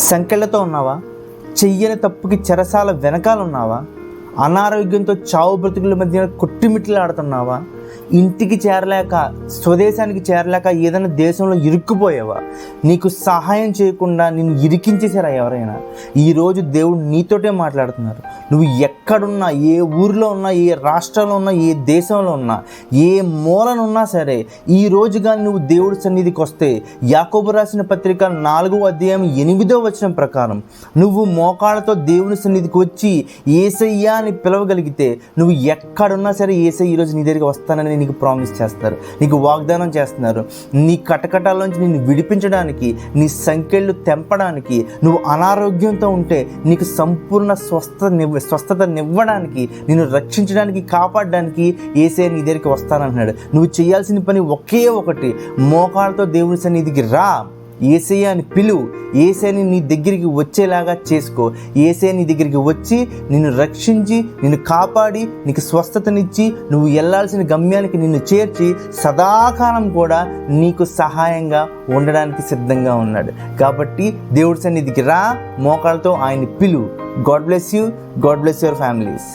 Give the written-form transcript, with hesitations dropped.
సంకెళ్లతో ఉన్నావా? చెయ్యని తప్పుకి చెరసాల వెనకాల ఉన్నావా? అనారోగ్యంతో చావు బ్రతుకుల మధ్య కొట్టిమిట్లాడుతున్నావా? ఇంటికి చేరలేక, స్వదేశానికి చేరలేక ఏదైనా దేశంలో ఇరుక్కుపోయావా? నీకు సహాయం చేయకుండా నిన్ను ఇరికించేశారా ఎవరైనా? ఈరోజు దేవుడు నీతోటే మాట్లాడుతున్నారు. నువ్వు ఎక్కడున్నా, ఏ ఊరిలో ఉన్నా, ఏ రాష్ట్రంలో ఉన్నా, ఏ దేశంలో ఉన్నా, ఏ మూలనున్నా సరే, ఈ రోజు కానీ నువ్వు దేవుడి సన్నిధికి వస్తే, యాకోబు రాసిన పత్రిక 4:8 ప్రకారం నువ్వు మోకాళ్ళతో దేవుని సన్నిధికి వచ్చి యేసయ్యా అని పిలవగలిగితే, నువ్వు ఎక్కడున్నా సరే యేసయ్య ఈరోజు నీ దగ్గరికి వస్తానని నీకు ప్రామిస్ చేస్తారు, నీకు వాగ్దానం చేస్తున్నారు. నీ కటకటాల్లోంచి నిన్ను విడిపించడానికి, నీ తెంపడానికి, నువ్వు అనారోగ్యంతో ఉంటే నీకు సంపూర్ణ స్వస్థతనివ్వడానికి, నిన్ను రక్షించడానికి, కాపాడడానికి యేసయ్య నీ దగ్గరికి వస్తానంటున్నాడు. నువ్వు చేయాల్సిన పని ఒకే ఒకటి, మోకాళ్ళతో దేవుని సన్నిధికి రా, యేసయ్య అని పిలువు, యేసయ్యని నీ దగ్గరికి వచ్చేలాగా చేసుకో. యేసయ్య నీ దగ్గరికి వచ్చి నిన్ను రక్షించి, నిన్ను కాపాడి, నీకు స్వస్థతనిచ్చి, నువ్వు వెళ్ళాల్సిన గమ్యానికి నిన్ను చేర్చి, సదాకాలం కూడా నీకు సహాయంగా ఉండడానికి సిద్ధంగా ఉన్నాడు. కాబట్టి దేవుడి సన్నిధికి రా, మోకాళ్ళతో ఆయన్ని పిలువు. God bless you. God bless your families.